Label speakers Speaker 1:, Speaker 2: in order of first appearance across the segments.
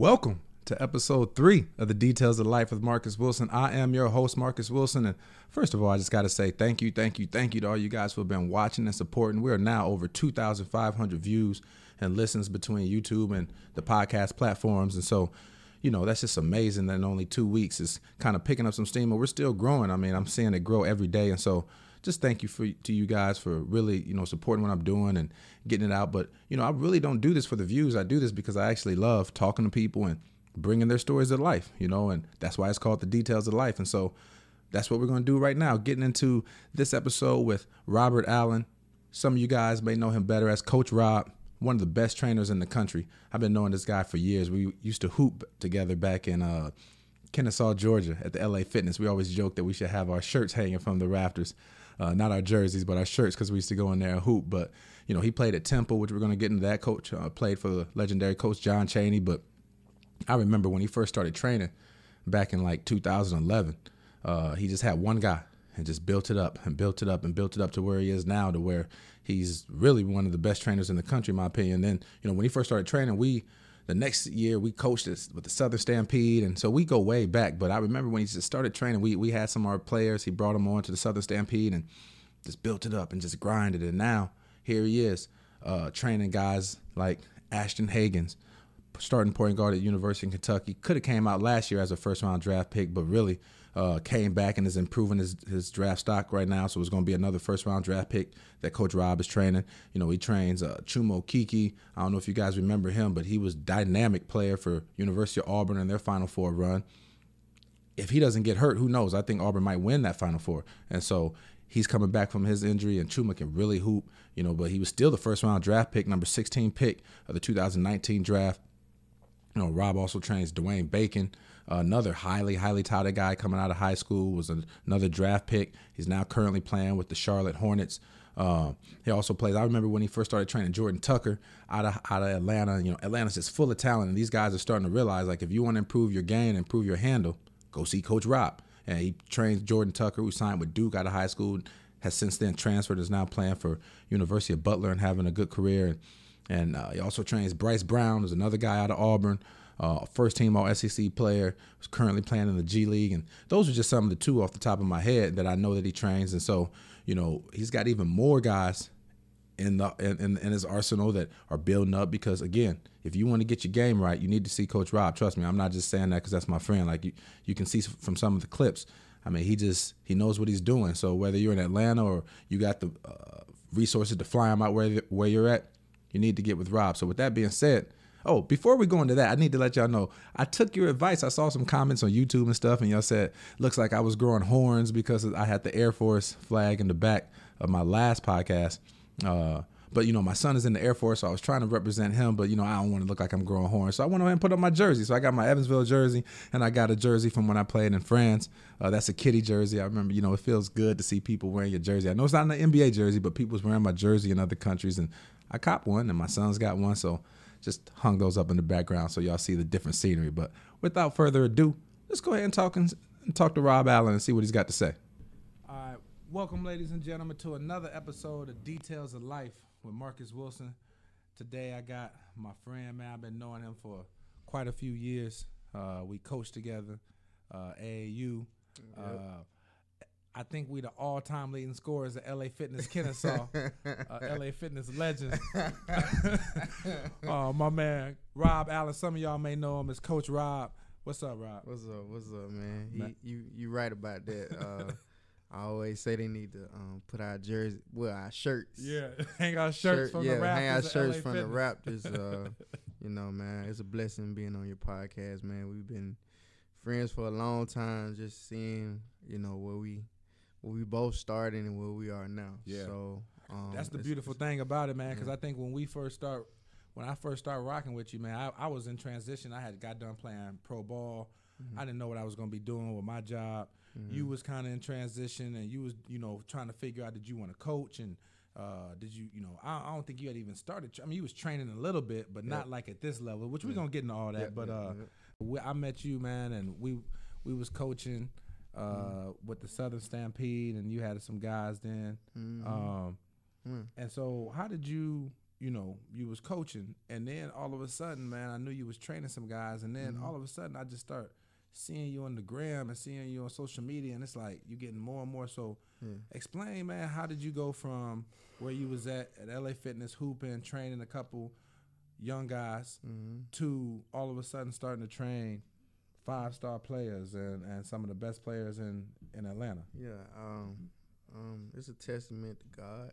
Speaker 1: Welcome to episode 3 of the Details of Life with Marcus Wilson. I am your host, Marcus Wilson. And first of all, I just got to say thank you to all you guys who have been watching and supporting. We are now over 2,500 views and listens between YouTube and the podcast platforms. And so, you know, that's just amazing that in only 2 weeks it's kind of picking up some steam, but we're still growing. I mean, I'm seeing it grow every day. And so just thank you to you guys for really, supporting what I'm doing and getting it out. But, I really don't do this for the views. I do this because I actually love talking to people and bringing their stories to life, and that's why it's called The Details of Life. And so that's what we're going to do right now, getting into this episode with Robert Allen. Some of you guys may know him better as Coach Rob, one of the best trainers in the country. I've been knowing this guy for years. We used to hoop together back in Kennesaw, Georgia at the LA Fitness. We always joke that we should have our shirts hanging from the rafters. Not our jerseys, but our shirts, because we used to go in there and hoop. But, he played at Temple, which we're going to get into that. Coach played for the legendary Coach John Chaney. But I remember when he first started training back in like 2011, he just had one guy and just built it up and built it up and built it up to where he is now, to where he's really one of the best trainers in the country, in my opinion. Then, when he first started training, the next year we coached with the Southern Stampede, and so we go way back. But I remember when he just started training, we had some of our players. He brought them on to the Southern Stampede and just built it up and just grinded. And now here he is training guys like Ashton, Hagans, starting point guard at University of Kentucky. Could have came out last year as a first-round draft pick, but really came back and is improving his draft stock right now. So it's going to be another first-round draft pick that Coach Rob is training. He trains Chuma Okeke. I don't know if you guys remember him, but he was a dynamic player for University of Auburn in their Final Four run. If he doesn't get hurt, who knows? I think Auburn might win that Final Four. And so he's coming back from his injury, and Chuma can really hoop, but he was still the first-round draft pick, number 16 pick of the 2019 draft. Rob also trains Dwayne Bacon, another highly touted guy coming out of high school, was another draft pick. He's now currently playing with the Charlotte Hornets. He also plays, I remember when he first started training Jordan Tucker out of Atlanta. Atlanta's just full of talent, and these guys are starting to realize, like, if you want to improve your game, improve your handle, go see Coach Rob. And he trains Jordan Tucker, who signed with Duke out of high school, has since then transferred, is now playing for University of Butler and having a good career. And he also trains Bryce Brown, who's another guy out of Auburn, first-team All-SEC player, who's currently playing in the G League. And those are just some of the two off the top of my head that I know that he trains. And so, he's got even more guys in his arsenal that are building up, because, again, if you want to get your game right, you need to see Coach Rob. Trust me, I'm not just saying that because that's my friend. Like, you can see from some of the clips, I mean, he knows what he's doing. So whether you're in Atlanta or you got the resources to fly him out where you're at, you need to get with Rob. So with that being said, before we go into that, I need to let y'all know, I took your advice. I saw some comments on YouTube and stuff, and y'all said, looks like I was growing horns because I had the Air Force flag in the back of my last podcast. But, my son is in the Air Force, so I was trying to represent him, but, I don't want to look like I'm growing horns. So I went ahead and put on my jersey. So I got my Evansville jersey, and I got a jersey from when I played in France. That's a Kitty jersey. I remember, it feels good to see people wearing your jersey. I know it's not an NBA jersey, but people's wearing my jersey in other countries, and I copped one, and my son's got one, so just hung those up in the background so y'all see the different scenery. But without further ado, let's go ahead and talk to Rob Allen and see what he's got to say. All right, welcome, ladies and gentlemen, to another episode of Details of Life with Marcus Wilson. Today I got my friend, man. I've been knowing him for quite a few years. We coached together, AAU. Yep. I think we the all-time leading scorers at LA Fitness Kennesaw, LA Fitness legends. My man, Rob Allen. Some of y'all may know him as Coach Rob. What's up, Rob?
Speaker 2: What's up, man? You right about that. I always say they need to put our jersey, our shirts.
Speaker 1: Yeah, hang our shirts from the Raptors.
Speaker 2: Hang our shirts from the Raptors. Man, it's a blessing being on your podcast, man. We've been friends for a long time, just seeing, where we both started and where we are now. Yeah. So
Speaker 1: that's the beautiful thing about it, man, because I think when I first started rocking with you, man, I was in transition. I had got done playing pro ball. Mm-hmm. I didn't know what I was going to be doing with my job. Mm-hmm. You was kind of in transition, and you was, trying to figure out, did you want to coach, and did you, I don't think you had even started. I mean, you was training a little bit, but not like at this level, which we're going to get into all that. I met you, man, and we was coaching with the Southern Stampede, and you had some guys then. Mm-hmm. And so how did you you know, you was coaching, and then all of a sudden, man, I knew you was training some guys, and then all of a sudden, I just start seeing you on the gram and seeing you on social media, and it's like you getting more and more. So, explain, man, how did you go from where you was at LA Fitness hooping, training a couple young guys, to all of a sudden starting to train 5-star players and some of the best players in Atlanta?
Speaker 2: Yeah, it's a testament to God.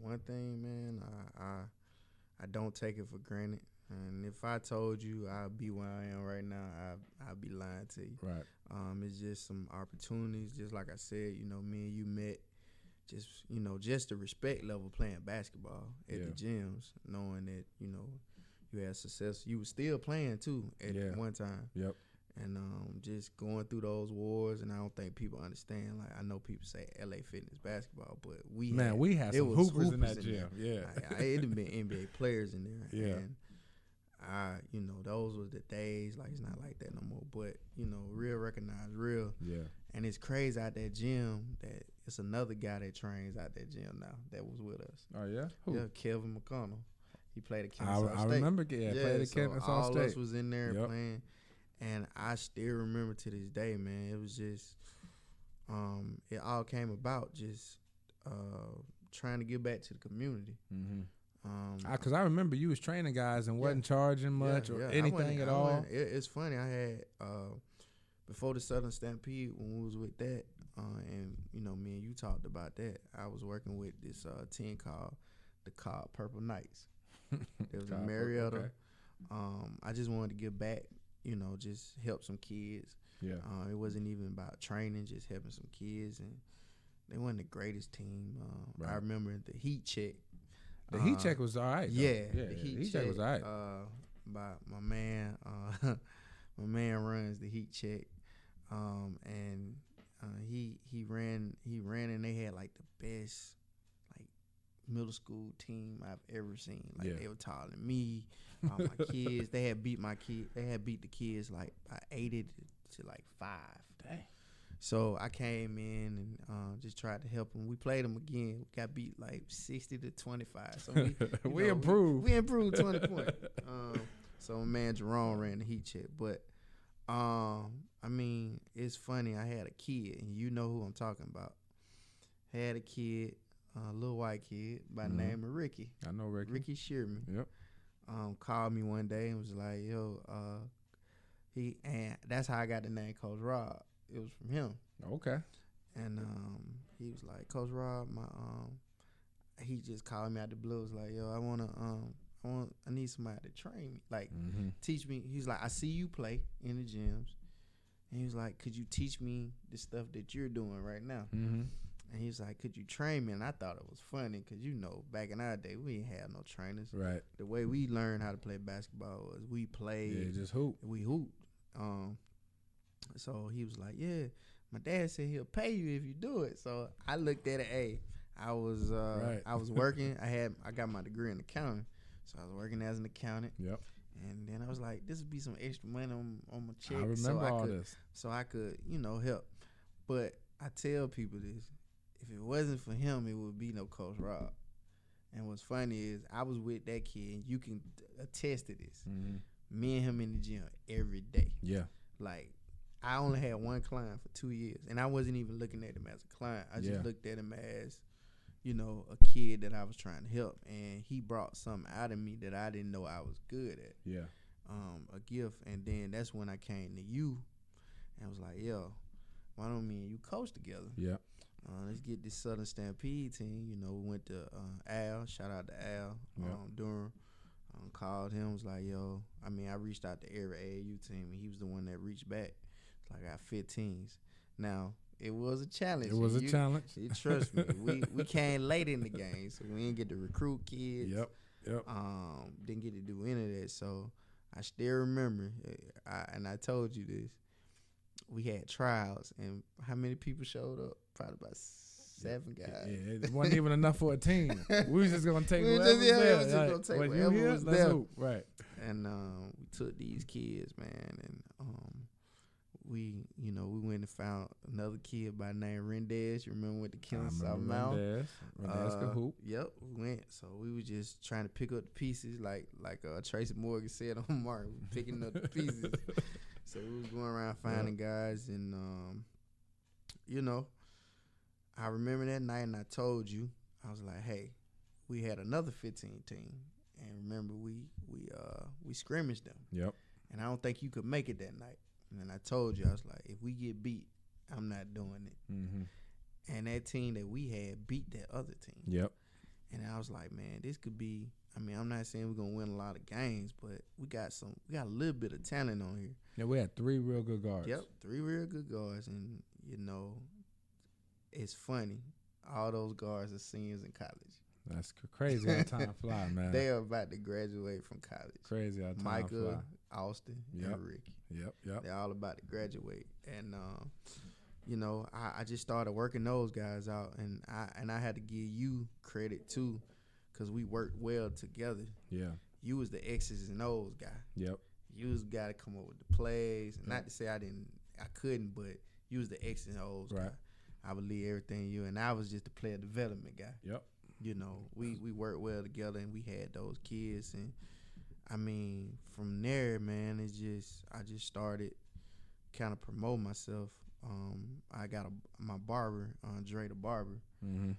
Speaker 2: One thing, man, I don't take it for granted. And if I told you I'd be where I am right now, I'd be lying to you.
Speaker 1: Right.
Speaker 2: It's just some opportunities. Just like I said, you know, me and you met. Just, you know, just the respect level playing basketball at the gyms, knowing that, you know, you had success. You were still playing too at one time.
Speaker 1: Yep.
Speaker 2: And just going through those wars, and I don't think people understand. Like, I know people say LA Fitness basketball, but we had
Speaker 1: some hoopers in that gym.
Speaker 2: Yeah, it had been NBA players in there.
Speaker 1: Yeah,
Speaker 2: and you know, those were the days. Like, it's not like that no more. But you know, real recognize real.
Speaker 1: Yeah.
Speaker 2: And it's crazy out that gym that it's another guy that trains out that gym now that was with us.
Speaker 1: Oh yeah, who?
Speaker 2: Yeah, Kelvin McConnell. He played at Kennesaw State.
Speaker 1: I remember. Yeah, played at Kennesaw State.
Speaker 2: All us was in there playing. And I still remember to this day, man. It was just, it all came about just trying to give back to the community.
Speaker 1: Because I remember you was training guys and wasn't charging much or anything at all.
Speaker 2: It's funny. I had before the Southern Stampede, when we was with that, and you know, me and you talked about that. I was working with this team called the Cobb Purple Knights. It was in Marietta.
Speaker 1: Okay.
Speaker 2: I just wanted to give back. You know, just help some kids.
Speaker 1: Yeah.
Speaker 2: It wasn't even about training, just helping some kids. And they weren't the greatest team. I remember the heat check.
Speaker 1: The heat check was all right.
Speaker 2: Yeah.
Speaker 1: The heat check was all right.
Speaker 2: By my man, my man runs the heat check. And he ran and they had like the best like middle school team I've ever seen. Like they were taller than me. My kids, they had beat the kids like by 80 to like 5.
Speaker 1: Dang.
Speaker 2: So I came in and just tried to help them. We played them again. We got beat like 60 to 25. So we improved. We improved 20 points. So my man Jerome ran the heat check. But I mean, it's funny. I had a kid, and you know who I'm talking about. Had a kid, a little white kid by the name of Ricky.
Speaker 1: I know Ricky.
Speaker 2: Ricky Shearman.
Speaker 1: Yep.
Speaker 2: Called me one day and was like, yo, and that's how I got the name Coach Rob. It was from him.
Speaker 1: Okay.
Speaker 2: And he was like, Coach Rob, he just called me out the blue. Was like, yo, I need somebody to train me, like teach me. He's like, I see you play in the gyms, and he was like, could you teach me the stuff that you're doing right now? And he was like, could you train me? And I thought it was funny because, you know, back in our day, we didn't have no trainers.
Speaker 1: Right.
Speaker 2: The way we learned how to play basketball was we played.
Speaker 1: Yeah, just hoop.
Speaker 2: We hooped. So he was like, yeah, my dad said he'll pay you if you do it. So I looked at it. I was working. I got my degree in accounting. So I was working as an accountant. Yep. And then I was like, this would be some extra money on my check.
Speaker 1: I remember all this.
Speaker 2: So I could, you know, help. But I tell people this. If it wasn't for him, it would be no Coach Rob. And what's funny is I was with that kid, and you can attest to this. Me and him in the gym every day. Yeah. Like, I only had one client for 2 years, and I wasn't even looking at him as a client. I just looked at him as, you know, a kid that I was trying to help, and he brought something out of me that I didn't know I was good at. Yeah. A gift, and then that's when I came to you, and was like, yo, why don't me and you coach together? Yeah. Let's get this Southern Stampede team. You know, we went to Al. Shout out to Al. Durham. Called him. Was like, yo. I mean, I reached out to every AAU team, and he was the one that reached back. It's like I got 15s. Now it was a challenge.
Speaker 1: It was a challenge.
Speaker 2: Trust me. We came late in the game, so we didn't get to recruit kids. Yep. Didn't get to do any of that. So I still remember. I told you this. We had trials, and how many people showed up? Probably about 7 guys.
Speaker 1: Yeah, it wasn't even enough for a team. We was just gonna take whoever was
Speaker 2: there.
Speaker 1: We
Speaker 2: was just gonna take whoever was there.
Speaker 1: Right.
Speaker 2: And we took these kids, man, and we went and found another kid by the name Rendez. You remember with the killing South Mountain?
Speaker 1: Rendez could hoop.
Speaker 2: Yep, we went. So we were just trying to pick up the pieces, like Tracy Morgan said on Mark, picking up the pieces. So we was going around finding guys, and I remember that night, and I told you, I was like, hey, we had another 15 team, and remember we scrimmaged them.
Speaker 1: Yep.
Speaker 2: And I don't think you could make it that night. And I told you, I was like, if we get beat, I'm not doing it.
Speaker 1: Mm-hmm.
Speaker 2: And that team that we had beat that other team.
Speaker 1: Yep.
Speaker 2: And I was like, man, this could be. I mean, I'm not saying we're gonna win a lot of games, but we got a little bit of talent on here.
Speaker 1: Yeah, we had 3 real good guards.
Speaker 2: Yep, 3 real good guards, and it's funny. All those guards are seniors in college.
Speaker 1: That's crazy how time fly, man.
Speaker 2: They are about to graduate from college.
Speaker 1: Crazy how time
Speaker 2: Micah,
Speaker 1: fly.
Speaker 2: Austin, and Ricky.
Speaker 1: Yep.
Speaker 2: They're all about to graduate, and I just started working those guys out, and I had to give you credit too, because we worked well together.
Speaker 1: Yeah.
Speaker 2: You was the X's and O's guy.
Speaker 1: Yep.
Speaker 2: You was the guy to come up with the plays, and not to say I couldn't, but you was the X's and O's guy. I believe everything in you, and I was just the player development guy.
Speaker 1: Yep.
Speaker 2: We worked well together, and we had those kids, and I mean, from there, man, I just started kind of promote myself. I got my barber, Dre the barber.
Speaker 1: Mm-hmm.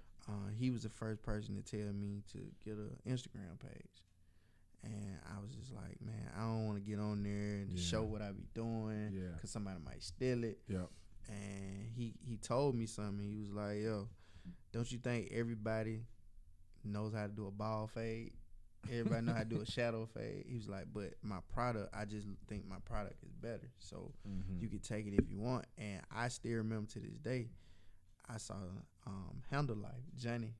Speaker 2: He was the first person to tell me to get an Instagram page, and I was just like, man, I don't want to get on there and show what I be doing, because somebody might steal it.
Speaker 1: Yep.
Speaker 2: And he told me something. He was like, yo, don't you think everybody knows how to do a ball fade? Everybody know how to do a shadow fade. He was like, but my product, I just think my product is better. So you can take it if you want. And I still remember to this day, I saw Handle Life, Johnny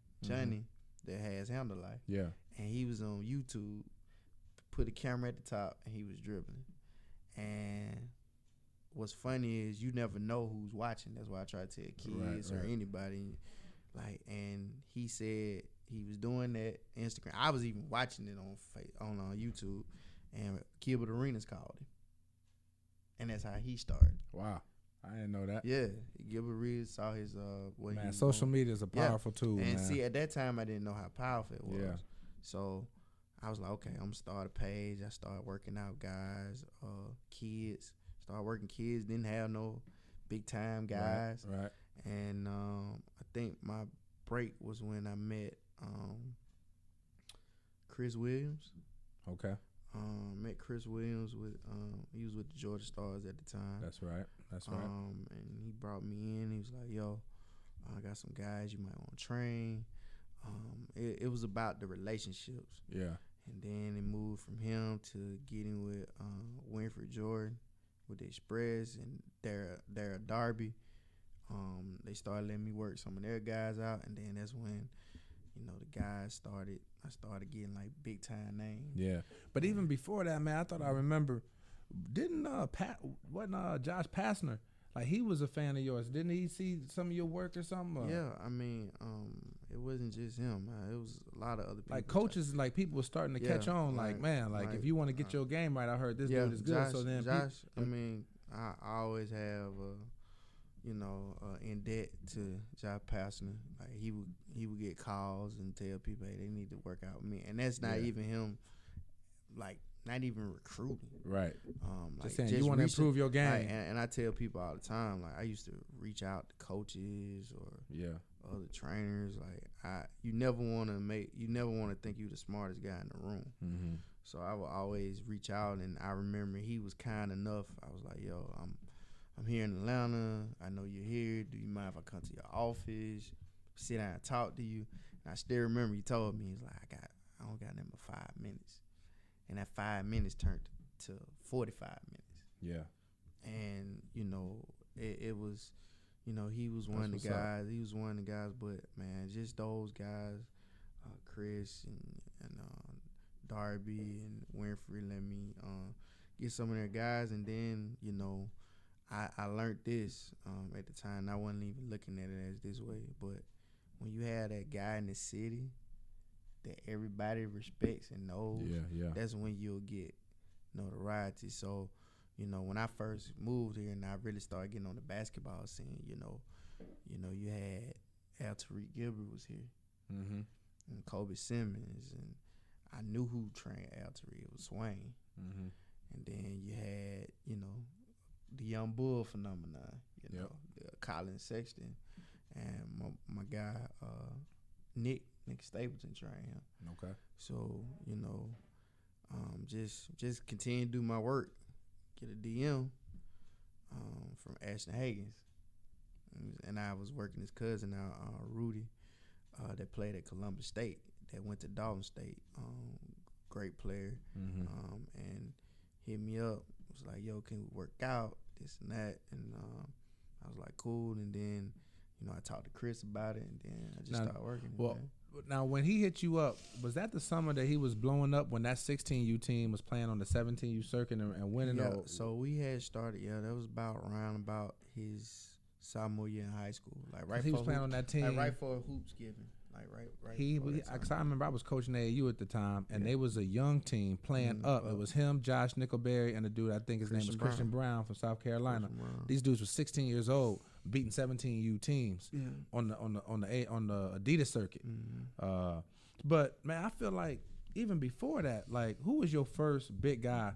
Speaker 2: that has Handle Life.
Speaker 1: Yeah. And
Speaker 2: he was on YouTube, put a camera at the top, and he was dribbling. And what's funny is you never know who's watching. That's why I try to tell kids or anybody. Like, and he said he was doing that Instagram. I was even watching it on YouTube, and Gilbert Arenas called him, and that's how he started.
Speaker 1: Wow, I didn't know that.
Speaker 2: Yeah, Gilbert Arenas saw his what
Speaker 1: man.
Speaker 2: He was
Speaker 1: social
Speaker 2: doing.
Speaker 1: media is a powerful tool.
Speaker 2: And
Speaker 1: man.
Speaker 2: see, at that time I didn't know how powerful it was.
Speaker 1: Yeah.
Speaker 2: So I was like, okay, I'm gonna start a page. I started working out guys, kids. Started working kids. Didn't have no big time guys.
Speaker 1: Right.
Speaker 2: And I think my break was when I met Chris Williams.
Speaker 1: Okay.
Speaker 2: Met Chris Williams he was with the Georgia Stars at the time.
Speaker 1: That's right.
Speaker 2: And he brought me in. He was like, yo, I got some guys you might want to train. It was about the relationships.
Speaker 1: Yeah.
Speaker 2: And then it moved from him to getting with Winfred Jordan with the Express and their Derby. They started letting me work some of their guys out, and then that's when, the guys I started getting like big time names.
Speaker 1: Yeah. But even before that, man, I thought I remember, didn't Josh Pastner, like he was a fan of yours? Didn't he see some of your work or something?
Speaker 2: Yeah, I mean, it wasn't just him. It was a lot of other people.
Speaker 1: Like coaches, like people were starting to catch on. Like if you want to get your game right, I heard this dude is good.
Speaker 2: Josh,
Speaker 1: so then,
Speaker 2: I mean, I always have, in debt to Josh Pastner. Like he would get calls and tell people, hey, they need to work out with me, and that's not even him. Like, not even recruiting.
Speaker 1: Right.
Speaker 2: Like
Speaker 1: saying you want to improve your game.
Speaker 2: Like, and I tell people all the time, like I used to reach out to coaches or other trainers. Like you never want to think you're the smartest guy in the room.
Speaker 1: Mm-hmm.
Speaker 2: So I would always reach out, and I remember he was kind enough. I was like, yo, I'm here in Atlanta. I know you're here. Do you mind if I come to your office, sit down and talk to you? And I still remember he told me, he's like, I don't got nothing but 5 minutes. And that 5 minutes turned to 45 minutes.
Speaker 1: Yeah.
Speaker 2: And, it was, he was one of the guys. He was one of the guys, but, man, just those guys, Chris and Darby and Winfrey let me get some of their guys. And then, I learned this at the time. I wasn't even looking at it as this way. But when you have that guy in the city that everybody respects and knows, that's when you'll get notoriety. So, you know, when I first moved here and I really started getting on the basketball scene, you know, you had Al Tariq Gilbert was here,
Speaker 1: Mm-hmm.
Speaker 2: and Kobe Simmons, and I knew who trained Al Tariq. It was Swain.
Speaker 1: Mm-hmm.
Speaker 2: And then you had, you know, the young bull phenomenon, you know, Colin Sexton, and my guy Nick Stapleton trained him.
Speaker 1: Okay.
Speaker 2: So, you know, just continue to do my work. Get a DM from Ashton Hagans, and I was working his cousin out, Rudy, that played at Columbus State, that went to Dalton State. Great player,
Speaker 1: Mm-hmm.
Speaker 2: and hit me up. Was like, yo, can we work out this and that? And I was like, cool. And then, you know, I talked to Chris about it, and then I just started working.
Speaker 1: Well, now when he hit you up, was that the summer that he was blowing up when that 16U team was playing on the 17U circuit and winning?
Speaker 2: Yeah, so we had started. Yeah, that was about his sophomore year in high school. Like right,
Speaker 1: he was playing on that team.
Speaker 2: Like right for hoops giving. Like right.
Speaker 1: Cause I remember I was coaching AAU at the time, and they was a young team playing up. It was him, Josh Nickelberry, and a dude I think his name was Christian Brown from South Carolina. These dudes were 16 years old, beating 17U teams on the Adidas circuit.
Speaker 2: Mm-hmm.
Speaker 1: But man, I feel like even before that, like who was your first big guy?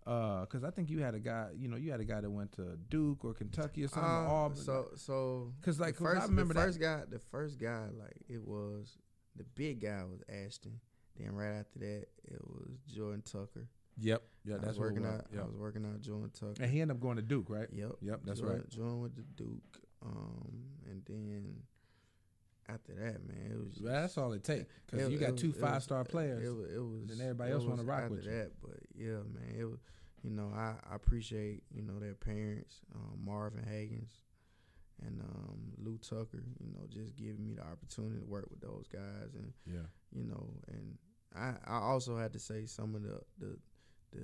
Speaker 1: Because I think you had a guy that went to Duke or Kentucky or something.
Speaker 2: So
Speaker 1: because like
Speaker 2: I
Speaker 1: remember
Speaker 2: the first guy, like it was the big guy was Ashton. Then right after that, it was Jordan Tucker.
Speaker 1: Yep. Yeah, that's what it was.
Speaker 2: I was working out Jordan Tucker,
Speaker 1: and he ended up going to Duke, right?
Speaker 2: Yep.
Speaker 1: That's
Speaker 2: Jordan,
Speaker 1: right.
Speaker 2: Jordan went to Duke, and then after that, man, it was.
Speaker 1: That's all it takes because you got two 5-star players.
Speaker 2: It was.
Speaker 1: And everybody else want to rock with you.
Speaker 2: That, but yeah, man, it was. You know, I appreciate, you know, their parents, Marvin Hagans and Lou Tucker, you know, just giving me the opportunity to work with those guys. And, you know, and I also had to say some of the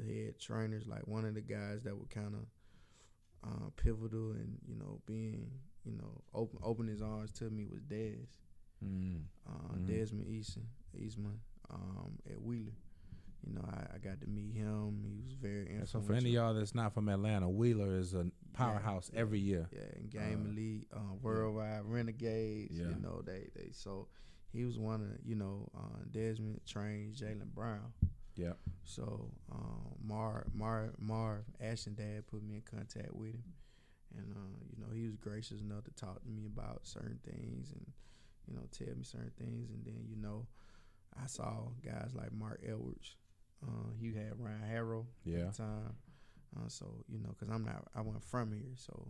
Speaker 2: head trainers, like one of the guys that were kind of pivotal and, you know, being, you know, open his arms to me was Des. Desmond Eastman at Wheeler. You know, I got to meet him. He was very influential.
Speaker 1: So for any of y'all that's not from Atlanta, Wheeler is a powerhouse every year.
Speaker 2: Yeah, in Game Elite, Worldwide, Renegades. You know, they so he was one of, you know, Desmond trained Jaylen Brown.
Speaker 1: Yeah.
Speaker 2: So Marv, Ashton dad put me in contact with him, and you know, he was gracious enough to talk to me about certain things and, you know, tell me certain things. And then, you know, I saw guys like Mark Edwards. He had Ryan Harrow at the time. So, you know, because I wasn't from here, so,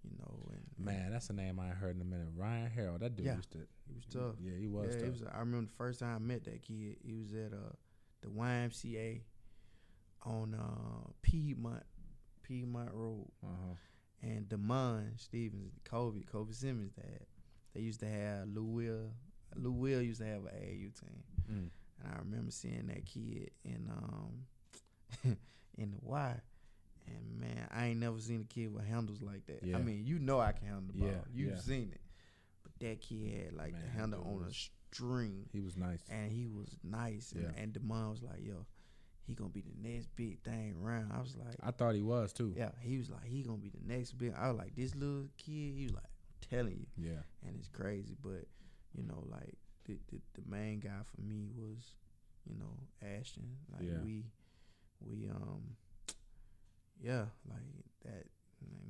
Speaker 2: you know.
Speaker 1: Man, that's a name I ain't heard in a minute. Ryan Harrow, that dude used to.
Speaker 2: He was tough.
Speaker 1: Yeah, he was tough.
Speaker 2: I remember the first time I met that kid, he was at the YMCA on Piedmont Road. And Damon Stevens, Kobe Simmons' dad, they used to have Lou Will used to have an AAU team. And I remember seeing that kid in in the Y. And man, I ain't never seen a kid with handles like that. I mean, you know I can handle the ball. You've seen it. But that kid had like the handle on a string.
Speaker 1: He was nice.
Speaker 2: And he was nice. And Damon was like, yo, he gonna be the next big thing around. I was like,
Speaker 1: I thought he was too.
Speaker 2: Yeah, he was like, he gonna be the next big. I was like, this little kid, he was like, I'm telling you.
Speaker 1: Yeah. And
Speaker 2: it's crazy. But, you know, like the main guy for me was, you know, Ashton. Like we like that. Like,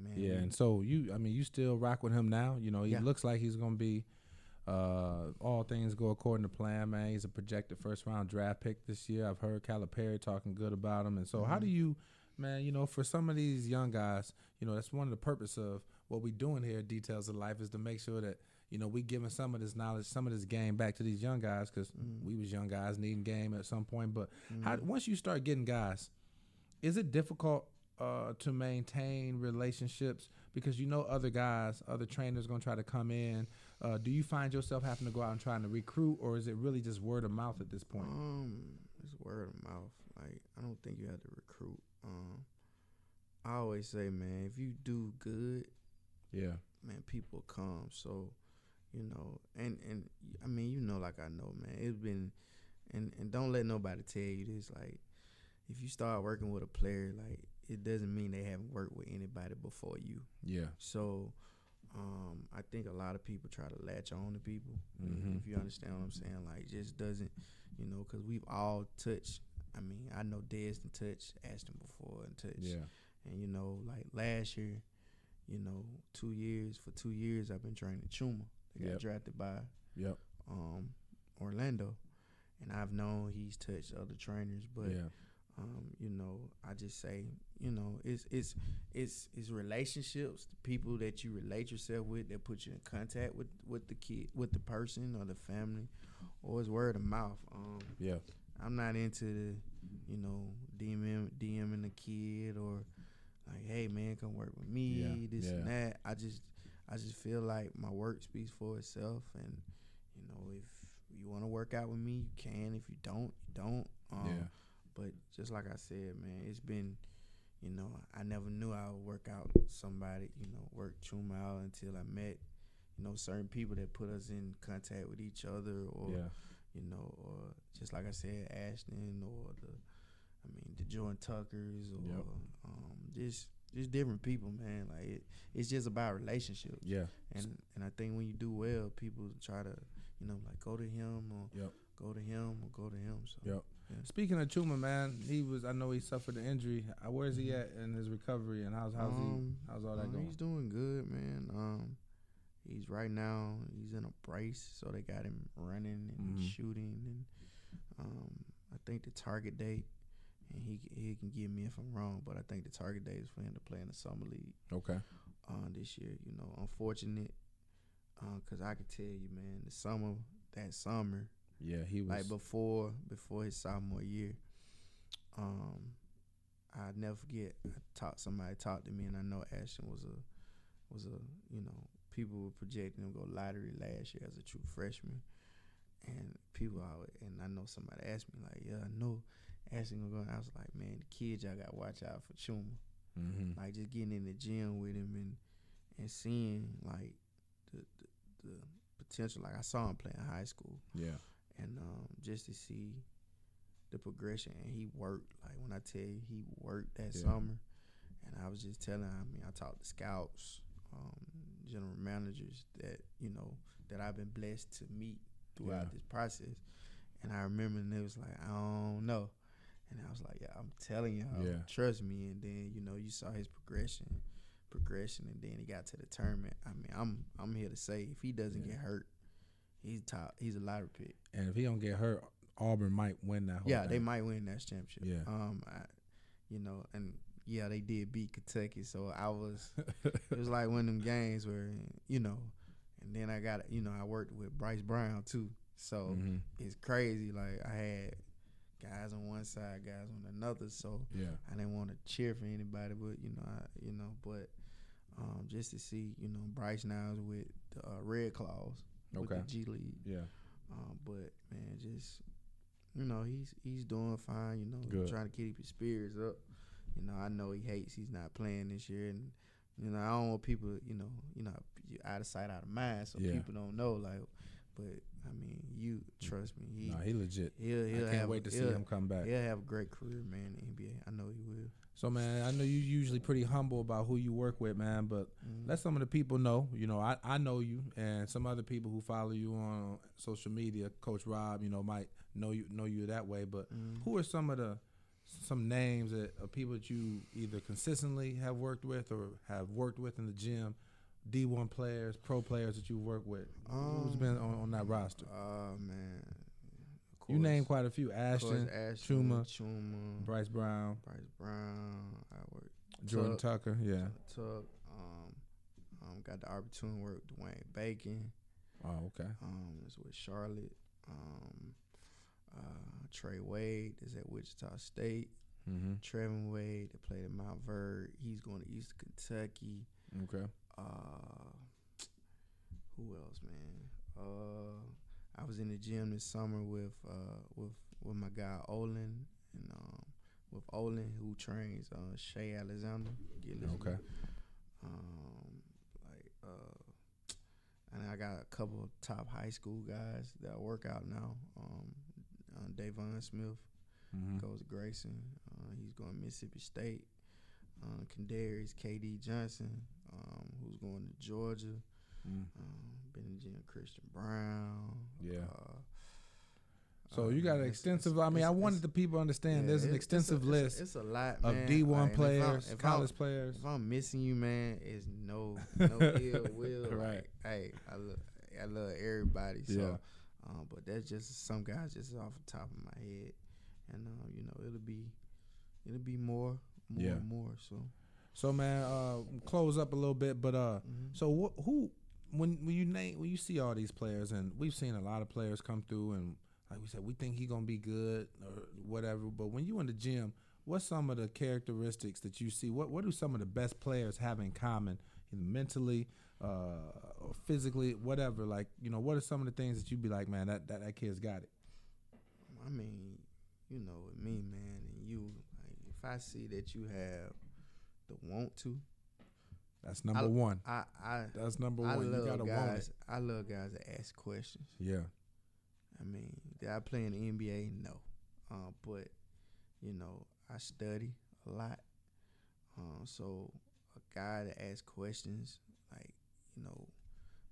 Speaker 2: man.
Speaker 1: Yeah, and so you still rock with him now. You know, he looks like he's gonna be all things go according to plan, man. He's a projected first round draft pick this year. I've heard Calipari talking good about him. And so how do you, man, you know, for some of these young guys, you know, that's one of the purpose of what we doing here at Details of Life is to make sure that, you know, we giving some of this knowledge, some of this game back to these young guys, because we was young guys needing game at some point. But once you start getting guys, is it difficult to maintain relationships? Because you know other guys, other trainers going to try to come in. Do you find yourself having to go out and trying to recruit, or is it really just word of mouth at this point?
Speaker 2: It's word of mouth. Like, I don't think you have to recruit. I always say, man, if you do good, man, people come. So, you know, and I mean, you know, like I know, man, it's been, and don't let nobody tell you this. Like, if you start working with a player, like, it doesn't mean they haven't worked with anybody before you.
Speaker 1: Yeah.
Speaker 2: So I think a lot of people try to latch on to people. If you understand what I'm saying, like just doesn't, because we've all touched. I mean, I know Destin touched Ashton before and touched.
Speaker 1: Yeah.
Speaker 2: And like last year, 2 years for 2 years I've been training Chuma. They got drafted by Orlando, and I've known he's touched other trainers, but I just say, it's relationships, the people that you relate yourself with that put you in contact with the kid, with the person or the family, or it's word of mouth. I'm not into the, DMing the kid or like, hey man, come work with me, and that. I just feel like my work speaks for itself, and if you want to work out with me, you can. If you don't, you don't. But just like I said, man, it's been, I never knew I would work out somebody, work Chuma out until I met, certain people that put us in contact with each other, or or just like I said, Ashton, or the Jordan Tuckers, or just different people, man. Like it's just about relationships. Yeah. And I think when you do well, people try to, like go to him or go to him or go to him. So yeah.
Speaker 1: Speaking of Chuma, man, I know he suffered an injury. Where's he at in his recovery, and how's all that going?
Speaker 2: He's doing good, man. He's right now, he's in a brace, so they got him running and shooting, and I think the target date, and he can get me if I'm wrong, but I think the target date is for him to play in the summer league.
Speaker 1: Okay.
Speaker 2: This year, unfortunate, because I could tell you, man, that summer. Yeah, he was like before his sophomore year. I'd never forget. Somebody talked to me, and I know Ashton was a people were projecting him to go lottery last year as a true freshman, and I know somebody asked me like, yeah, I know Ashton gonna go. I was like, man, the kids y'all gotta watch out for Chuma. Like just getting in the gym with him and seeing like the potential. Like I saw him play in high school. Yeah. And just to see the progression, and he worked. Like when I tell you, he worked that summer, and I was just telling. I talked to scouts, general managers that that I've been blessed to meet throughout this process, and I remember, and it was like, I don't know, and I was like, yeah, I'm telling y'all, trust me. And then you saw his progression, and then he got to the tournament. I mean, I'm here to say, if he doesn't get hurt, he's top. He's a lottery pick.
Speaker 1: And if he don't get hurt, Auburn might win that whole thing.
Speaker 2: They might win that championship. And they did beat Kentucky, so it was like one of them games where, and then I got, I worked with Bryce Brown too. So it's crazy. Like I had guys on one side, guys on another. So I didn't want to cheer for anybody, but just to see, Bryce now is with the Red Claws. With the G League. Yeah. But man, just he's doing fine, trying to keep his spirits up. I know he hates he's not playing this year, and I don't want people, out of sight, out of mind, so people don't know, like, but I mean, you trust me,
Speaker 1: he legit. I can't wait to see him come back.
Speaker 2: He'll have a great career, man, in the NBA. I know he will.
Speaker 1: So, man, I know you're usually pretty humble about who you work with, man, but let some of the people know. I know you, and some other people who follow you on social media, Coach Rob, might know you that way. But who are some names of people that you either consistently have worked with or have worked with in the gym, D1 players, pro players that you've worked with? Who's been on that roster?
Speaker 2: Man.
Speaker 1: You named quite a few. Ashton, Chuma, Bryce Brown.
Speaker 2: I worked.
Speaker 1: Jordan Tucker,
Speaker 2: Tuck. Got the opportunity to work with Dwayne Bacon.
Speaker 1: Oh, okay.
Speaker 2: It's with Charlotte. Trey Wade is at Wichita State. Trevin Wade that played at Mount Verde. He's going to East Kentucky. Okay. Who else, man? I was in the gym this summer with my guy Olin, and with Olin who trains Shea Alexander. Okay. And I got a couple of top high school guys that work out now. Davon Smith goes to Grayson. He's going to Mississippi State. Kadarius KD Johnson, who's going to Georgia. Been in the gym, Christian Brown.
Speaker 1: Yeah. So you got an extensive. I wanted the people to understand. There's an extensive list.
Speaker 2: It's a lot,
Speaker 1: of
Speaker 2: man.
Speaker 1: D1 players, college players.
Speaker 2: If I'm missing you, man, it's no ill will.
Speaker 1: Right.
Speaker 2: Hey, I love everybody. So,
Speaker 1: Yeah.
Speaker 2: But that's just some guys just off the top of my head, and it'll be more and more.
Speaker 1: So man, close up a little bit, but so who when you see all these players, and we've seen a lot of players come through, and like we said, we think he gonna be good or whatever. But when you in the gym, what's some of the characteristics that you see? What do some of the best players have in common, either mentally, or physically, whatever? Like, what are some of the things that you be like, man, that kid's got it?
Speaker 2: I mean, with me, man, and you, like, if I see that you have the want to,
Speaker 1: that's number one. That's number one. You gotta want it.
Speaker 2: I love guys that ask questions.
Speaker 1: Yeah.
Speaker 2: I mean, did I play in the NBA? No. But, I study a lot. So a guy that asks questions, like,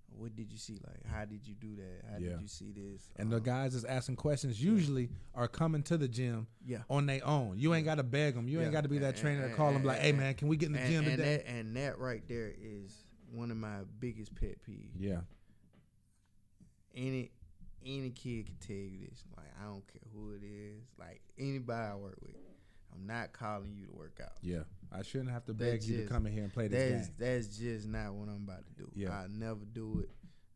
Speaker 2: what did you see? Like, how did you do that? How did you see this?
Speaker 1: And the guys that's asking questions usually are coming to the gym on their own. You ain't got to beg them. You ain't got to be that trainer to call them like, hey, man, can we get in the gym today?
Speaker 2: And that right there is one of my biggest pet peeves.
Speaker 1: Yeah.
Speaker 2: Any kid can tell you this. Like, I don't care who it is. Like, anybody I work with, I'm not calling you to work out.
Speaker 1: Yeah. I shouldn't have to beg you to come in here and play this game.
Speaker 2: That's just not what I'm about to do.
Speaker 1: Yeah.
Speaker 2: I never do it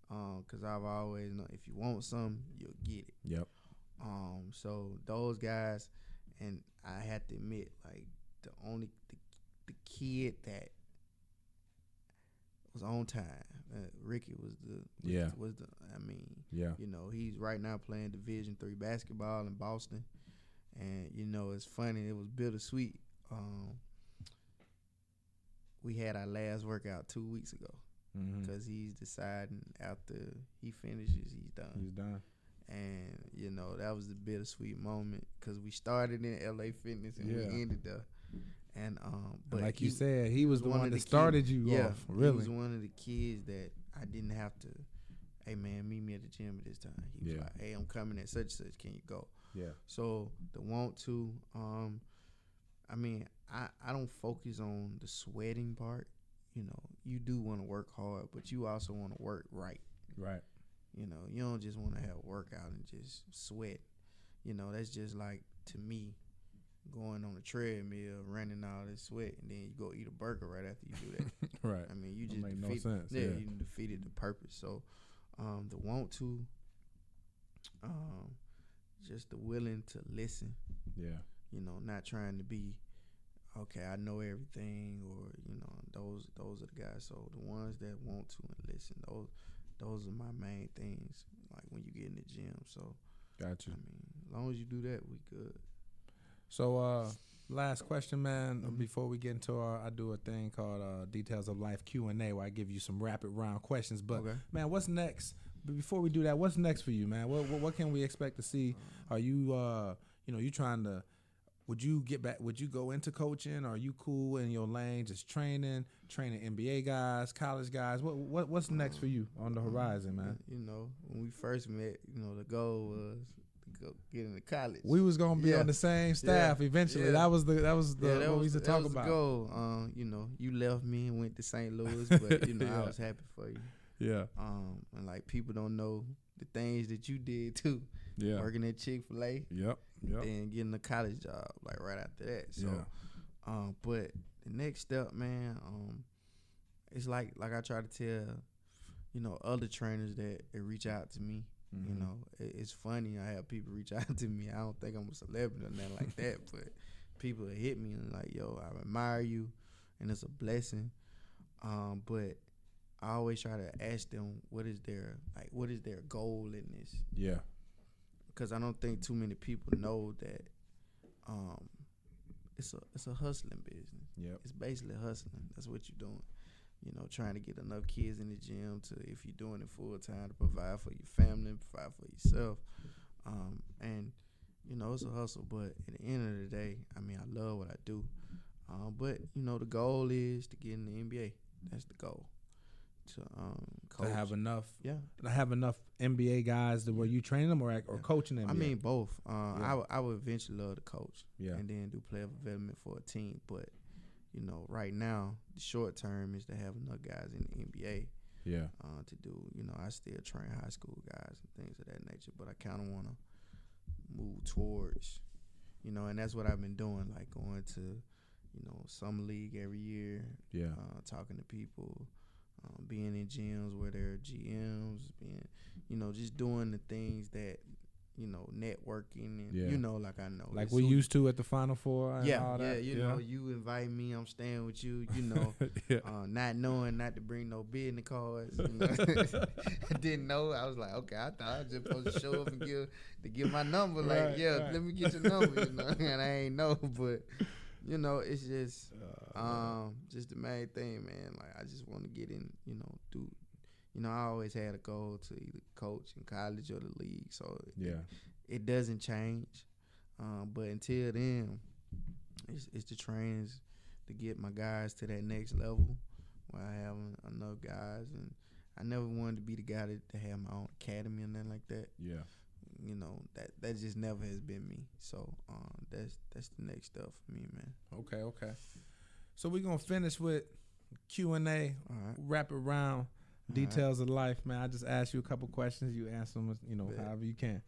Speaker 2: because I've always known if you want something, you'll get it.
Speaker 1: Yep.
Speaker 2: So those guys, and I have to admit, like, the kid that was on time, Ricky was the he's right now playing Division III basketball in Boston, and it's funny, it was bittersweet. We had our last workout 2 weeks ago because he's deciding after he finishes, he's done.
Speaker 1: He's done.
Speaker 2: And, that was the bittersweet moment because we started in LA Fitness and we ended there. And but
Speaker 1: like you said, he was the one that started you off. Really,
Speaker 2: he was one of the kids that I didn't have to. Hey man, meet me at the gym at this time. He was like, hey, I'm coming at such and such. Can you go? Yeah. So the want to, I mean, I don't focus on the sweating part. You do want to work hard, but you also want to work right.
Speaker 1: Right.
Speaker 2: You don't just want to have a workout and just sweat. That's just like, to me, going on a treadmill, running all this sweat, and then you go eat a burger right after you do that.
Speaker 1: Right.
Speaker 2: I mean, you just
Speaker 1: make no sense. Yeah,
Speaker 2: you defeated the purpose. So, the want to, just the willing to listen. Yeah. Not trying to be, okay, I know everything, or those are the guys. So the ones that want to and listen, those are my main things. Like when you get in the gym. So,
Speaker 1: got you.
Speaker 2: I mean, as long as you do that, we good.
Speaker 1: So, last question, man. Before we get into I do a thing called Details of Life Q&A, where I give you some rapid round questions. But man, what's next? But before we do that, what's next for you, man? What can we expect to see? Are you you trying to? Would you get back? Would you go into coaching? Are you cool in your lane, just training NBA guys, college guys? What's next for you on the horizon, man?
Speaker 2: When we first met, the goal was to go get into college.
Speaker 1: We was gonna be on the same staff eventually. Yeah. That was the what we used to talk about.
Speaker 2: The goal. You left me and went to St. Louis, but I was happy for you. Yeah. And like, people don't know the things that you did too. Yeah. Working at Chick-fil-A. Yep. And getting a college job like right after that. So, but the next step, man, it's like I try to tell, other trainers that reach out to me. Mm-hmm. It's funny. I have people reach out to me. I don't think I'm a celebrity or nothing like that, but people hit me and like, yo, I admire you, and it's a blessing. But I always try to ask them what is their goal in this. Yeah. Because I don't think too many people know that it's a hustling business. Yep. It's basically hustling. That's what you're doing. Trying to get enough kids in the gym to, if you're doing it full time, to provide for your family, provide for yourself. And it's a hustle. But at the end of the day, I mean, I love what I do. But you know, the goal is to get in the NBA. That's the goal. To coach.
Speaker 1: To have enough.
Speaker 2: Yeah.
Speaker 1: To have enough NBA guys to where you training them or coaching them.
Speaker 2: I mean both. I would eventually love to coach.
Speaker 1: Yeah.
Speaker 2: And then do player development for a team. But you know, right now the short term is to have enough guys in the NBA.
Speaker 1: Yeah.
Speaker 2: To do, you know, I still train high school guys and things of that nature, but I kind of want to move towards, you know, and that's what I've been doing, like going to, you know, some league every year.
Speaker 1: Yeah.
Speaker 2: Talking to people, being in gyms where there are GMs, being, you know, just doing the things that, you know, networking and, you know, like I know.
Speaker 1: Like we used to at the Final Four and
Speaker 2: yeah,
Speaker 1: all that.
Speaker 2: You know, you invite me, I'm staying with you, you know, not knowing not to bring no business cards. You know? I didn't know. I was like, okay, I thought I was just supposed to show up and give my number. Like, right. Let me get your number, you know, and I ain't know, but, you know, it's just the main thing, man. Like, I just want to get in, you know, you know, I always had a goal to either coach in college or the league, so it doesn't change. But until then, it's the trainings to get my guys to that next level where I have enough guys. And I never wanted to be the guy to have my own academy or nothing like that. Yeah, you know, that just never has been me. So that's the next stuff for me, man.
Speaker 1: Okay. So we're gonna finish with Q&A. All right. Wrap it around. Details of life, man. I just asked you a couple questions. You answer them, you know, however you can.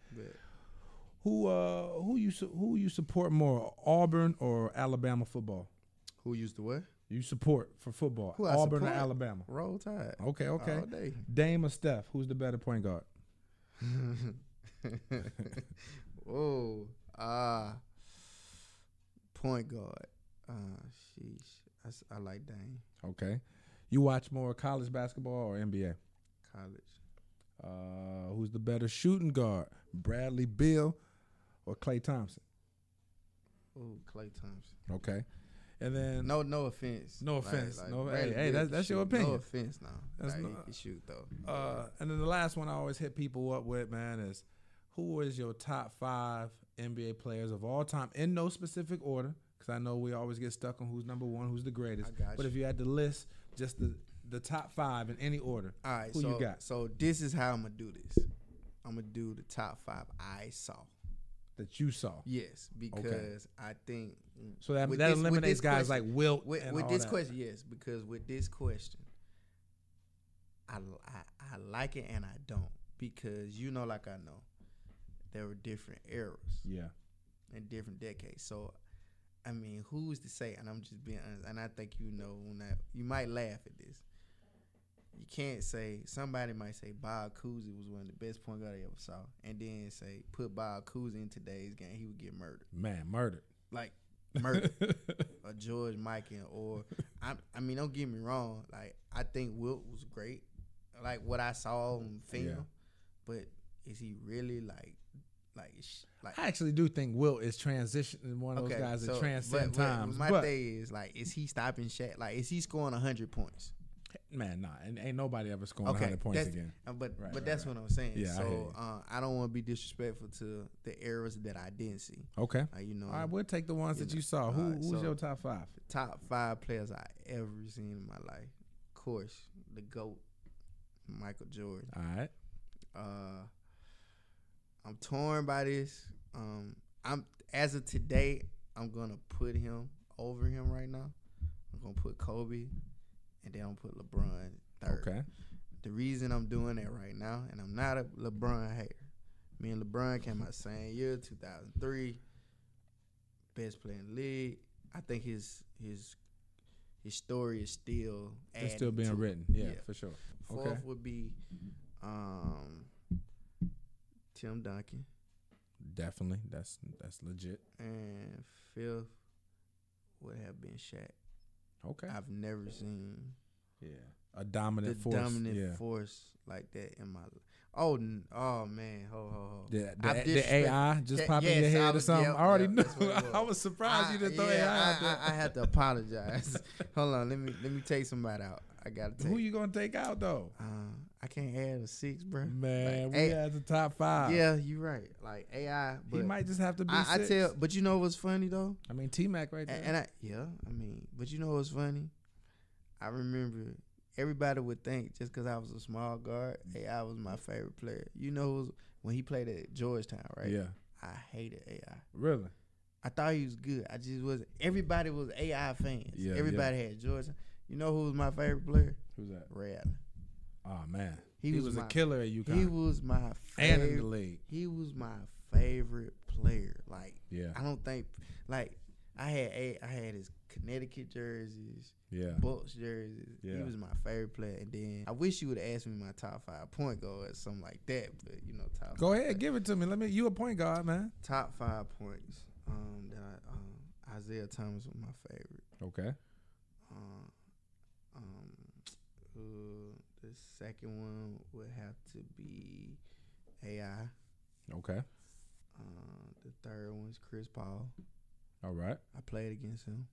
Speaker 1: Who you support more, Auburn or Alabama football?
Speaker 2: Who used to what?
Speaker 1: You support for football,
Speaker 2: who
Speaker 1: Auburn or Alabama?
Speaker 2: Roll Tide.
Speaker 1: Okay.
Speaker 2: All day.
Speaker 1: Dame or Steph? Who's the better point guard?
Speaker 2: Whoa. Point guard. Sheesh. I like Dame.
Speaker 1: Okay. You watch more college basketball or NBA?
Speaker 2: College.
Speaker 1: Who's the better shooting guard, Bradley Beal or Klay Thompson?
Speaker 2: Oh, Klay Thompson.
Speaker 1: Okay. And then
Speaker 2: no offense.
Speaker 1: No offense.
Speaker 2: Like
Speaker 1: hey, that's your opinion.
Speaker 2: No offense now. He can shoot though.
Speaker 1: And then the last one I always hit people up with, man, is who is your top 5 NBA players of all time in no specific order? Because I know we always get stuck on who's number 1, who's the greatest. But if you had to list just the top 5 in any order,
Speaker 2: all right,
Speaker 1: who you got?
Speaker 2: So this is how I'm going to do this. I'm going to do the top 5 I saw.
Speaker 1: That you saw?
Speaker 2: Yes, because I think...
Speaker 1: So that eliminates guys like Wilt
Speaker 2: with this question, yes, because with this question, I like it and I don't. Because, you know, like I know, there were different eras. Yeah. And different decades. So... I mean, who's to say? And I'm just being honest. And I think you know you might laugh at this. You can't say, somebody might say Bob Cousy was one of the best point guard I ever saw, and then say put Bob Cousy in today's game, he would get murdered.
Speaker 1: Man, murdered.
Speaker 2: Like murdered. Or George Mikan, or I mean, don't get me wrong. Like I think Wilt was great. Like what I saw on film, but is he really like?
Speaker 1: I actually do think Wilt is transitioning one of those guys that transcend times.
Speaker 2: My thing is, like, is he stopping Shaq? Like, is he scoring 100 points?
Speaker 1: Man, nah. Ain't nobody ever scoring 100 points again.
Speaker 2: But that's what I'm saying. Yeah, so I don't want to be disrespectful to the eras that I didn't see.
Speaker 1: Okay.
Speaker 2: You know.
Speaker 1: All right, we'll take the ones that you saw. Who's your top 5?
Speaker 2: Top 5 players I ever seen in my life. Of course, the GOAT, Michael Jordan.
Speaker 1: All right.
Speaker 2: I'm torn by this. As of today, I'm gonna put him over him right now. I'm gonna put Kobe, and then I'm gonna put LeBron third. Okay. The reason I'm doing that right now, and I'm not a LeBron hater. Me and LeBron came out same year, 2003. Best player in the league. I think his story is still
Speaker 1: being written. Yeah, for sure.
Speaker 2: Fourth would be Tim Duncan.
Speaker 1: Definitely. That's legit.
Speaker 2: And fifth would have been Shaq. Okay. I've never seen
Speaker 1: a dominant
Speaker 2: force like that in my life. Oh man. Ho.
Speaker 1: The AI just popped in your head or something? I already knew. I was surprised you didn't throw AI out there.
Speaker 2: I had to apologize. Hold on. Let me take somebody out. I got to take.
Speaker 1: Who you going to take out, though?
Speaker 2: I can't add a 6, bro.
Speaker 1: Man,
Speaker 2: Like,
Speaker 1: we had the top 5.
Speaker 2: Yeah, you're right. Like AI, but
Speaker 1: He might just have to be
Speaker 2: I
Speaker 1: 6.
Speaker 2: tell. But you know what's funny though?
Speaker 1: I mean, T-Mac right there.
Speaker 2: But you know what's funny? I remember everybody would think just because I was a small guard, AI was my favorite player. You know, when he played at Georgetown, right?
Speaker 1: Yeah.
Speaker 2: I hated AI.
Speaker 1: Really?
Speaker 2: I thought he was good. I just wasn't. Everybody was AI fans.
Speaker 1: Yeah,
Speaker 2: Everybody had Georgetown. You know who was my favorite player?
Speaker 1: Who's that?
Speaker 2: Ray Allen.
Speaker 1: Oh, man.
Speaker 2: He was
Speaker 1: a killer at UConn.
Speaker 2: He was my
Speaker 1: and
Speaker 2: favorite.
Speaker 1: in the league.
Speaker 2: He was my favorite player. Like,
Speaker 1: Yeah.
Speaker 2: I don't think, like, I had his Connecticut jerseys,
Speaker 1: Yeah.
Speaker 2: Bucks jerseys.
Speaker 1: Yeah.
Speaker 2: He was my favorite player. And then I wish you would have asked me my top 5 point guard or something like that. But you know, top.
Speaker 1: Go
Speaker 2: 5
Speaker 1: ahead, give it to me. You a point guard, man.
Speaker 2: Top 5 points. Isaiah Thomas was my favorite.
Speaker 1: Okay.
Speaker 2: The second one would have to be AI.
Speaker 1: Okay.
Speaker 2: The third one's Chris Paul.
Speaker 1: All right.
Speaker 2: I played against him.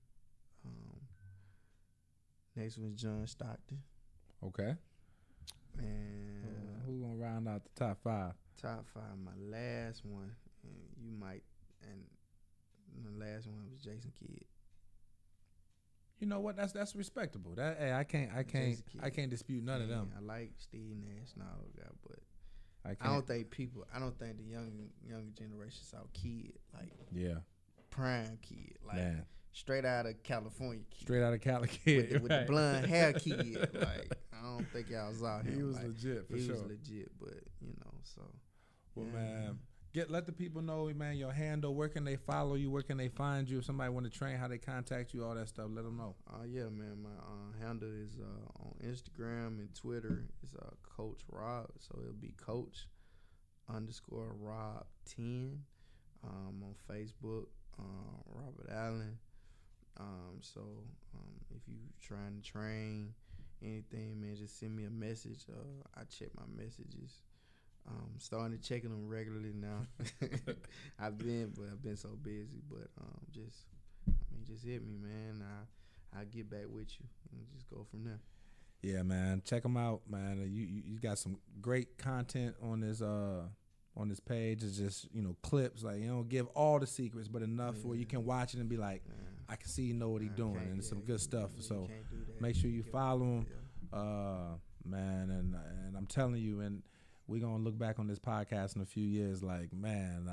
Speaker 2: Next one's John Stockton.
Speaker 1: Okay.
Speaker 2: And
Speaker 1: who's gonna round out the top 5?
Speaker 2: top 5, my last one, and you might, and the last one was Jason Kidd.
Speaker 1: You know what? That's respectable. That hey, I can't dispute none of them.
Speaker 2: I like Steve Nash and all of that, but
Speaker 1: I
Speaker 2: don't think the younger generation saw Kidd like prime Kidd, like
Speaker 1: Man.
Speaker 2: straight out of California Kidd.
Speaker 1: Straight out of Cali Kid.
Speaker 2: With the blonde hair Kidd. Like, I don't think y'all saw him.
Speaker 1: He was
Speaker 2: like,
Speaker 1: legit for sure.
Speaker 2: He was legit, but you know, so.
Speaker 1: Well, man, let the people know, man, your handle. Where can they follow you? Where can they find you? If somebody want to train, how they contact you, all that stuff. Let them know.
Speaker 2: Yeah, man. My handle is on Instagram and Twitter. It's Coach Rob. So it'll be Coach_Rob10. On Facebook, Robert Allen. If you trying to train anything, man, just send me a message. I check my messages. Starting to checking them regularly now. I've been so busy, but just hit me, man. I'll get back with you and just go from there.
Speaker 1: Yeah, man. Check them out, man. You got some great content on this page. It's just, clips. Like, you don't give all the secrets, but enough where you can watch it and be like, I can see you know what he's doing, and it's some good stuff. So make sure you follow him, man. And I'm telling you, and we're gonna look back on this podcast in a few years, like, man.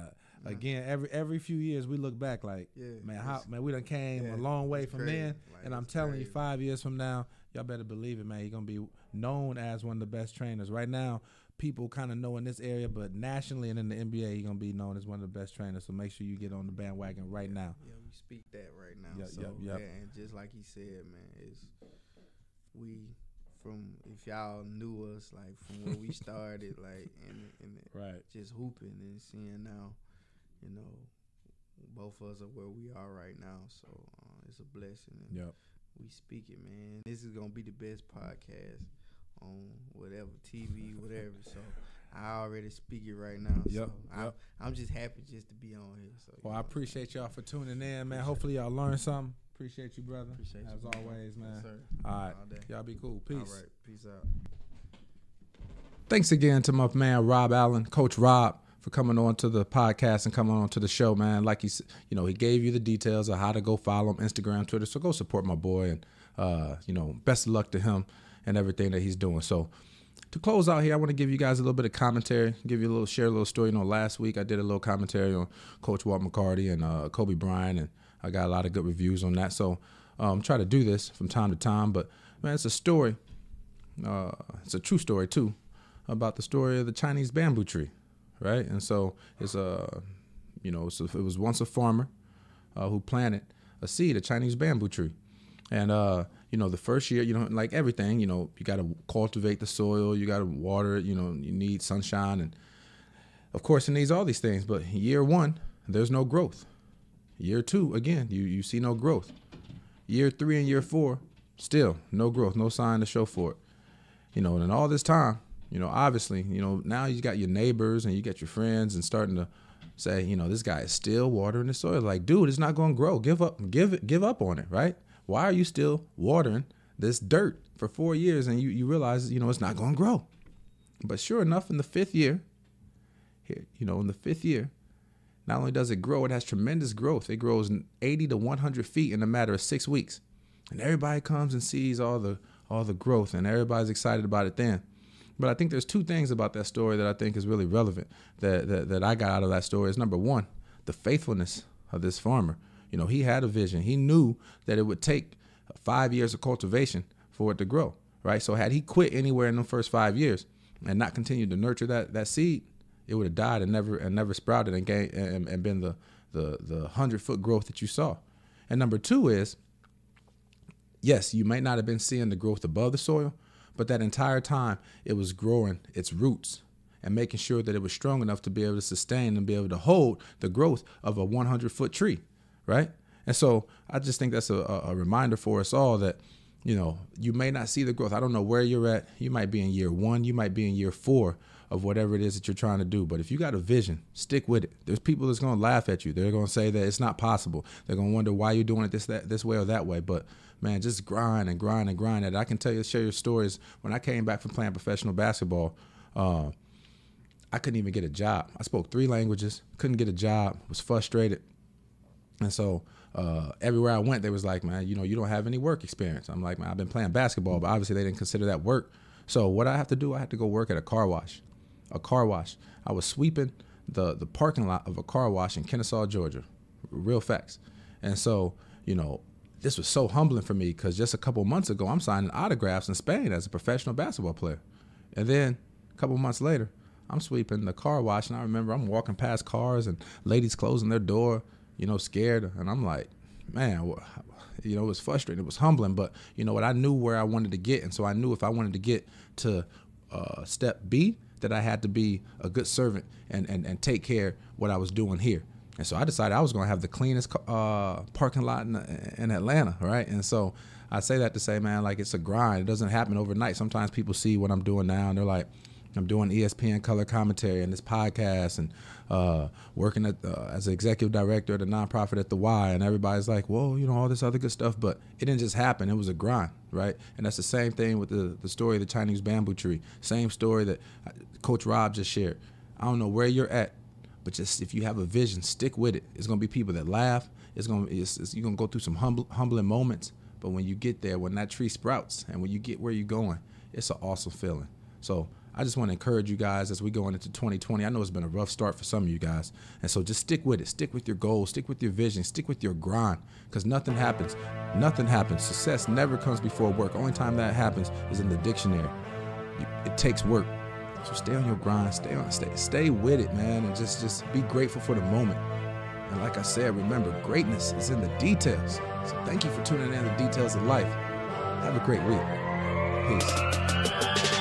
Speaker 1: Again, every few years we look back, like, man, we done came a long way from then. Like, and I'm telling you, 5 years from now, y'all better believe it, man. You're gonna be known as one of the best trainers. Right now, people kind of know in this area, but nationally and in the NBA, you're gonna be known as one of the best trainers. So make sure you get on the bandwagon right now.
Speaker 2: Yeah, we speak that right now.
Speaker 1: Yep.
Speaker 2: And just like he said, man, if y'all knew us, like, from where we started, like, and
Speaker 1: right,
Speaker 2: just hooping and seeing now, both of us are where we are right now. So it's a blessing. And we speak it, man. This is gonna be the best podcast on whatever TV, whatever. So I already speak it right now. So I'm just happy just to be on here. So
Speaker 1: I appreciate y'all for tuning in, man. Hopefully y'all learned something. Appreciate you, brother.
Speaker 2: Appreciate you.
Speaker 1: As always, man.
Speaker 2: Yes, sir.
Speaker 1: All right.
Speaker 2: All day.
Speaker 1: Y'all be cool. Peace.
Speaker 2: All right. Peace out.
Speaker 1: Thanks again to my man, Rob Allen, Coach Rob, for coming on to the podcast and coming on to the show, man. Like he gave you the details of how to go follow him, Instagram, Twitter. So go support my boy, and, best of luck to him and everything that he's doing. So to close out here, I want to give you guys a little bit of commentary, share a little story. Last week I did a little commentary on Coach Walt McCarty and Kobe Bryant, and I got a lot of good reviews on that. So try to do this from time to time. But, man, it's a story. It's a true story, too, about the story of the Chinese bamboo tree, right? And so it's it was once a farmer who planted a seed, a Chinese bamboo tree. And, the first year, like everything, you got to cultivate the soil, you got to water it, you need sunshine. And, of course, it needs all these things. But year 1, there's no growth. Year 2, again, you see no growth. Year 3 and year 4, still no growth, no sign to show for it. And all this time, obviously, now you got your neighbors and you got your friends and starting to say, this guy is still watering the soil. Like, dude, it's not going to grow. Give up on it, right? Why are you still watering this dirt for 4 years and you realize, it's not going to grow? But sure enough, in the 5th year, in the 5th year, not only does it grow, it has tremendous growth. It grows 80 to 100 feet in a matter of 6 weeks. And everybody comes and sees all the growth, and everybody's excited about it then. But I think there's 2 things about that story that I think is really relevant that I got out of that story. Is number 1, the faithfulness of this farmer. He had a vision. He knew that it would take 5 years of cultivation for it to grow, right? So had he quit anywhere in the first 5 years and not continued to nurture that seed, it would have died and never sprouted and been the 100-foot growth that you saw. And number 2 is, yes, you may not have been seeing the growth above the soil, but that entire time it was growing its roots and making sure that it was strong enough to be able to sustain and be able to hold the growth of a 100-foot tree, right? And so I just think that's a reminder for us all that, you may not see the growth. I don't know where you're at. You might be in year 1. You might be in year 4 of whatever it is that you're trying to do. But if you got a vision, stick with it. There's people that's going to laugh at you. They're going to say that it's not possible. They're going to wonder why you're doing it this way or that way. But man, just grind and grind and grind at it. I can share your stories. When I came back from playing professional basketball, I couldn't even get a job. I spoke 3 languages, couldn't get a job, was frustrated. And so everywhere I went, they was like, man, you don't have any work experience. I'm like, man, I've been playing basketball, but obviously they didn't consider that work. So what I have to do, I had to go work at a car wash. I was sweeping the parking lot of a car wash in Kennesaw, Georgia. Real facts. And so, this was so humbling for me because just a couple months ago, I'm signing autographs in Spain as a professional basketball player. And then a couple months later, I'm sweeping the car wash, and I remember I'm walking past cars and ladies closing their door, scared. And I'm like, man, it was frustrating. It was humbling. But you know what? I knew where I wanted to get. And so I knew if I wanted to get to step B, that I had to be a good servant and take care of what I was doing here. And so I decided I was going to have the cleanest parking lot in Atlanta, right? And so I say that to say, man, like, it's a grind. It doesn't happen overnight. Sometimes people see what I'm doing now, and they're like, I'm doing ESPN color commentary and this podcast and working as an executive director at a nonprofit at the Y, and everybody's like, whoa, all this other good stuff. But it didn't just happen. It was a grind, right? And that's the same thing with the story of the Chinese bamboo tree. Same story that Coach Rob just shared. I don't know where you're at, but just if you have a vision, stick with it. It's going to be people that laugh. You're going to go through some humbling moments. But when you get there, when that tree sprouts and when you get where you're going, it's an awesome feeling. So I just want to encourage you guys as we go into 2020. I know it's been a rough start for some of you guys. And so just stick with it. Stick with your goals. Stick with your vision. Stick with your grind, because nothing happens. Nothing happens. Success never comes before work. Only time that happens is in the dictionary. It takes work. So stay on your grind. Stay with it, man, and just be grateful for the moment. And like I said, remember, greatness is in the details. So thank you for tuning in to the Details of Life. Have a great week. Peace.